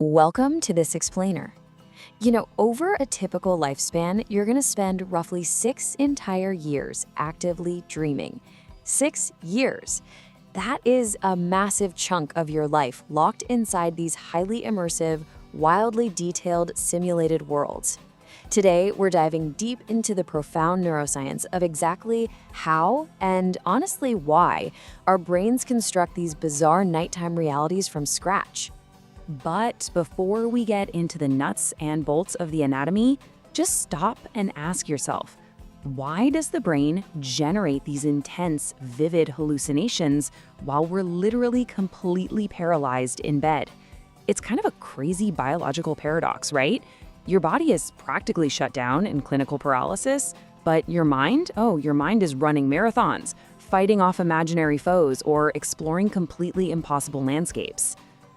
Welcome to this explainer. Over a typical lifespan, you're going to spend roughly 6 entire years actively dreaming. 6 years. That is a massive chunk of your life locked inside these highly immersive, wildly detailed simulated worlds. Today, we're diving deep into the profound neuroscience of exactly how, and honestly why, our brains construct these bizarre nighttime realities from scratch. But before we get into the nuts and bolts of the anatomy, just stop and ask yourself, why does the brain generate these intense, vivid hallucinations while we're literally completely paralyzed in bed? It's kind of a crazy biological paradox, right? Your body is practically shut down in clinical paralysis, but your mind is running marathons, fighting off imaginary foes, or exploring completely impossible landscapes.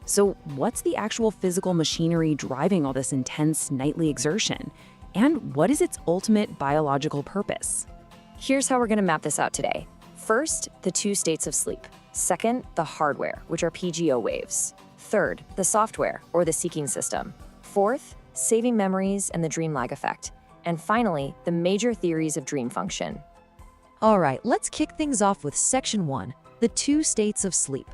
So what's the actual physical machinery driving all this intense nightly exertion? And what is its ultimate biological purpose? Here's how we're going to map this out today. First, the 2 states of sleep. Second, the hardware, which are PGO waves. Third, the software, or the seeking system. Fourth, saving memories and the dream lag effect. And finally, the major theories of dream function. All right, let's kick things off with section 1, the 2 states of sleep.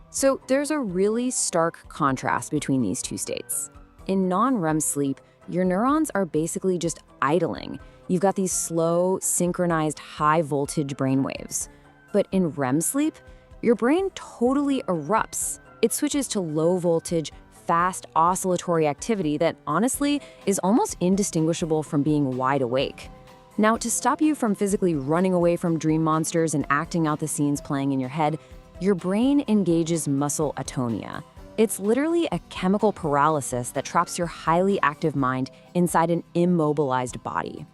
So there's a really stark contrast between these 2 states. In non-REM sleep, your neurons are basically just idling. You've got these slow, synchronized, high-voltage brainwaves. But in REM sleep, your brain totally erupts. It switches to low-voltage, fast oscillatory activity that honestly is almost indistinguishable from being wide awake. Now, to stop you from physically running away from dream monsters and acting out the scenes playing in your head, your brain engages muscle atonia. It's literally a chemical paralysis that traps your highly active mind inside an immobilized body.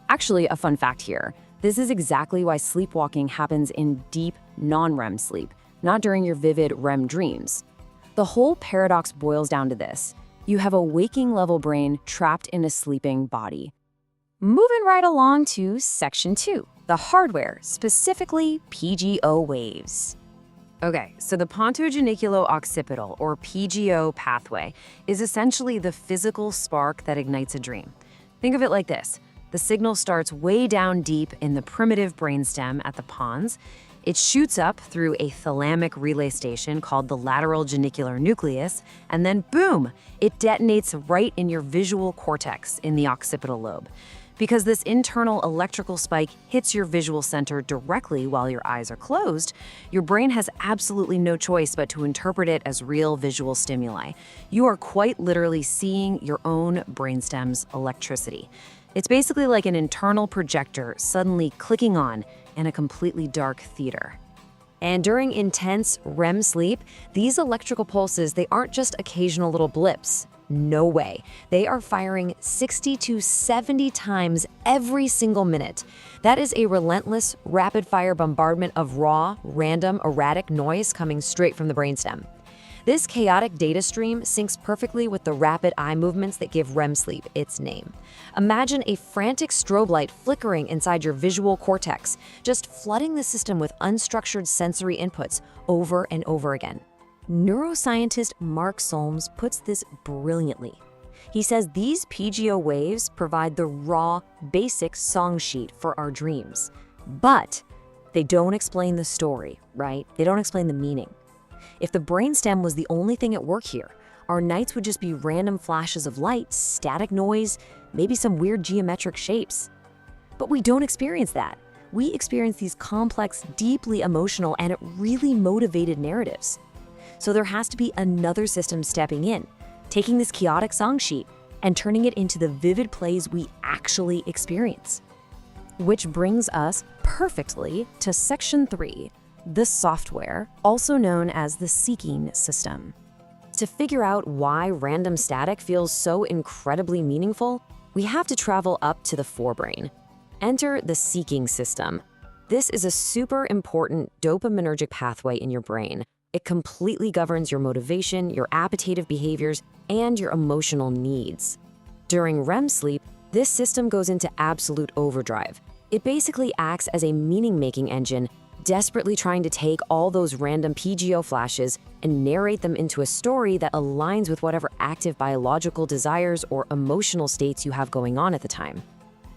Actually, a fun fact here, this is exactly why sleepwalking happens in deep, non-REM sleep, not during your vivid REM dreams. The whole paradox boils down to this. You have a waking-level brain trapped in a sleeping body. Moving right along to section 2, the hardware, specifically PGO waves. Okay, so the pontogeniculo-occipital, or PGO pathway, is essentially the physical spark that ignites a dream. Think of it like this. The signal starts way down deep in the primitive brainstem at the pons. It shoots up through a thalamic relay station called the lateral genicular nucleus, and then boom, it detonates right in your visual cortex in the occipital lobe. Because this internal electrical spike hits your visual center directly while your eyes are closed, your brain has absolutely no choice but to interpret it as real visual stimuli. You are quite literally seeing your own brainstem's electricity. It's basically like an internal projector suddenly clicking on in a completely dark theater. And during intense REM sleep, these electrical pulses, they aren't just occasional little blips. No way. They are firing 60 to 70 times every single minute. That is a relentless, rapid-fire bombardment of raw, random, erratic noise coming straight from the brainstem. This chaotic data stream syncs perfectly with the rapid eye movements that give REM sleep its name. Imagine a frantic strobe light flickering inside your visual cortex, just flooding the system with unstructured sensory inputs over and over again. Neuroscientist Mark Solms puts this brilliantly. He says these PGO waves provide the raw, basic song sheet for our dreams. But they don't explain the story, right? They don't explain the meaning. If the brainstem was the only thing at work here, our nights would just be random flashes of light, static noise, maybe some weird geometric shapes. But we don't experience that. We experience these complex, deeply emotional, and really motivated narratives. So there has to be another system stepping in, taking this chaotic song sheet and turning it into the vivid plays we actually experience. Which brings us perfectly to section 3, the software, also known as the seeking system. To figure out why random static feels so incredibly meaningful, we have to travel up to the forebrain. Enter the seeking system. This is a super important dopaminergic pathway in your brain. It completely governs your motivation, your appetitive behaviors, and your emotional needs. During REM sleep, this system goes into absolute overdrive. It basically acts as a meaning-making engine desperately trying to take all those random PGO flashes and narrate them into a story that aligns with whatever active biological desires or emotional states you have going on at the time.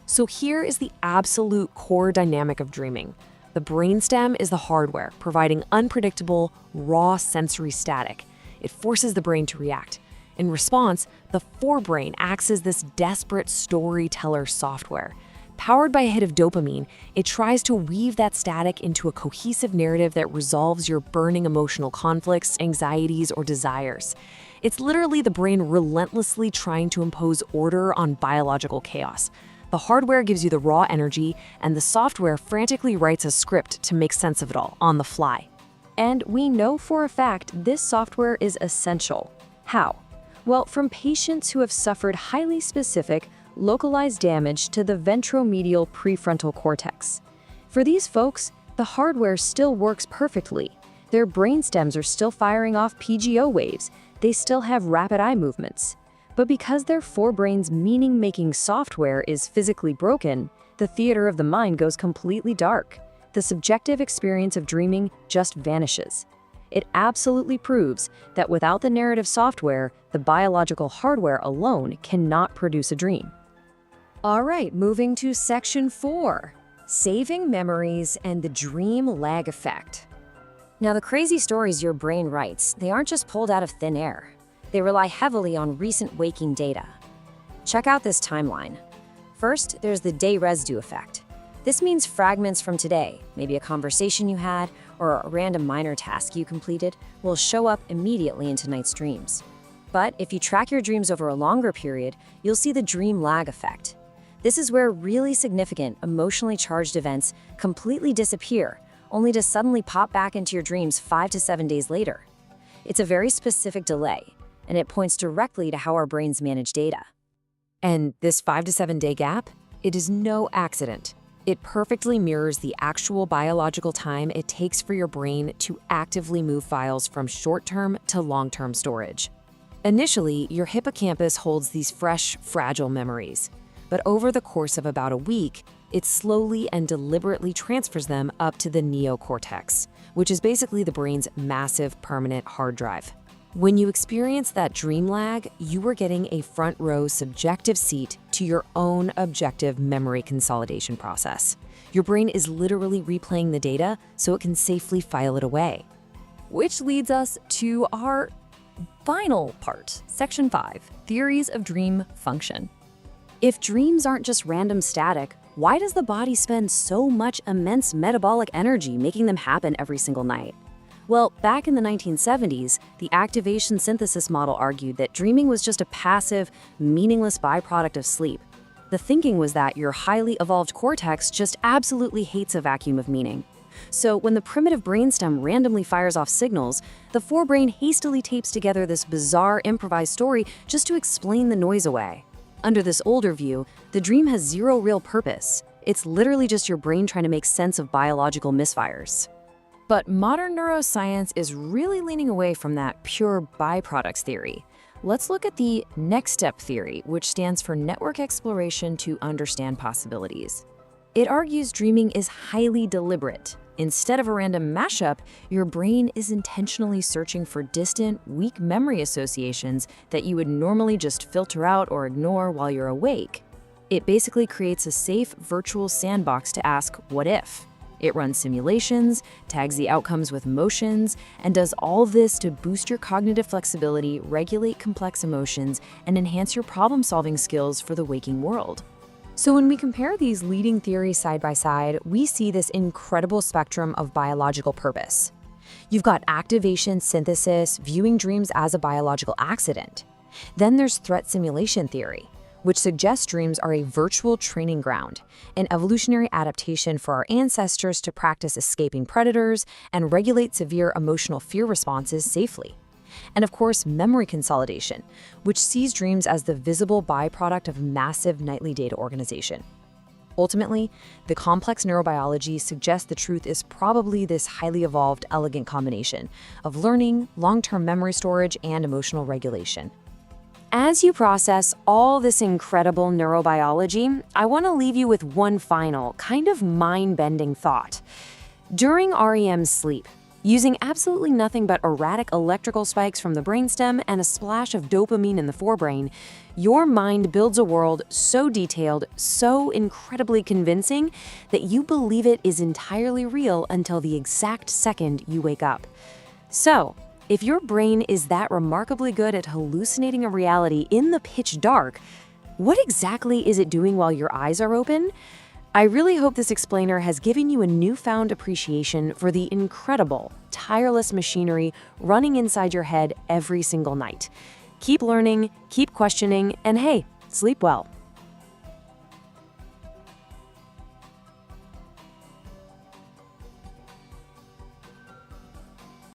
So here is the absolute core dynamic of dreaming. The brainstem is the hardware, providing unpredictable, raw sensory static. It forces the brain to react. In response, the forebrain acts as this desperate storyteller software. Powered by a hit of dopamine, it tries to weave that static into a cohesive narrative that resolves your burning emotional conflicts, anxieties, or desires. It's literally the brain relentlessly trying to impose order on biological chaos. The hardware gives you the raw energy, and the software frantically writes a script to make sense of it all on the fly. And we know for a fact this software is essential. How? Well, from patients who have suffered highly specific, localized damage to the ventromedial prefrontal cortex. For these folks, the hardware still works perfectly. Their brainstems are still firing off PGO waves. They still have rapid eye movements. But because their forebrain's meaning-making software is physically broken, the theater of the mind goes completely dark. The subjective experience of dreaming just vanishes. It absolutely proves that without the narrative software, the biological hardware alone cannot produce a dream. All right, moving to section 4, saving memories and the dream lag effect. Now, the crazy stories your brain writes, they aren't just pulled out of thin air. They rely heavily on recent waking data. Check out this timeline. First, there's the day residue effect. This means fragments from today, maybe a conversation you had or a random minor task you completed, will show up immediately into night's dreams. But if you track your dreams over a longer period, you'll see the dream lag effect. This is where really significant, emotionally charged events completely disappear, only to suddenly pop back into your dreams 5 to 7 days later. It's a very specific delay, and it points directly to how our brains manage data. And this 5 to 7 day gap, it is no accident. It perfectly mirrors the actual biological time it takes for your brain to actively move files from short-term to long-term storage. Initially, your hippocampus holds these fresh, fragile memories. But over the course of about a week, it slowly and deliberately transfers them up to the neocortex, which is basically the brain's massive permanent hard drive. When you experience that dream lag, you are getting a front-row subjective seat to your own objective memory consolidation process. Your brain is literally replaying the data so it can safely file it away. Which leads us to our final part, section 5, theories of dream function. If dreams aren't just random static, why does the body spend so much immense metabolic energy making them happen every single night? Well, back in the 1970s, the activation synthesis model argued that dreaming was just a passive, meaningless byproduct of sleep. The thinking was that your highly evolved cortex just absolutely hates a vacuum of meaning. So when the primitive brainstem randomly fires off signals, the forebrain hastily tapes together this bizarre improvised story just to explain the noise away. Under this older view, the dream has zero real purpose. It's literally just your brain trying to make sense of biological misfires. But modern neuroscience is really leaning away from that pure byproducts theory. Let's look at the next step theory, which stands for network exploration to understand possibilities. It argues dreaming is highly deliberate. Instead of a random mashup, your brain is intentionally searching for distant, weak memory associations that you would normally just filter out or ignore while you're awake. It basically creates a safe virtual sandbox to ask, what if? It runs simulations, tags the outcomes with motions, and does all this to boost your cognitive flexibility, regulate complex emotions, and enhance your problem-solving skills for the waking world. So when we compare these leading theories side by side, we see this incredible spectrum of biological purpose. You've got activation synthesis, viewing dreams as a biological accident. Then there's threat simulation theory, which suggests dreams are a virtual training ground, an evolutionary adaptation for our ancestors to practice escaping predators and regulate severe emotional fear responses safely. And of course, memory consolidation, which sees dreams as the visible byproduct of massive nightly data organization. Ultimately, the complex neurobiology suggests the truth is probably this highly evolved, elegant combination of learning, long-term memory storage, and emotional regulation. As you process all this incredible neurobiology, I want to leave you with one final, kind of mind-bending thought. During REM sleep, using absolutely nothing but erratic electrical spikes from the brainstem and a splash of dopamine in the forebrain, your mind builds a world so detailed, so incredibly convincing that you believe it is entirely real until the exact second you wake up. So, if your brain is that remarkably good at hallucinating a reality in the pitch dark, what exactly is it doing while your eyes are open? I really hope this explainer has given you a newfound appreciation for the incredible, tireless machinery running inside your head every single night. Keep learning, keep questioning, and hey, sleep well.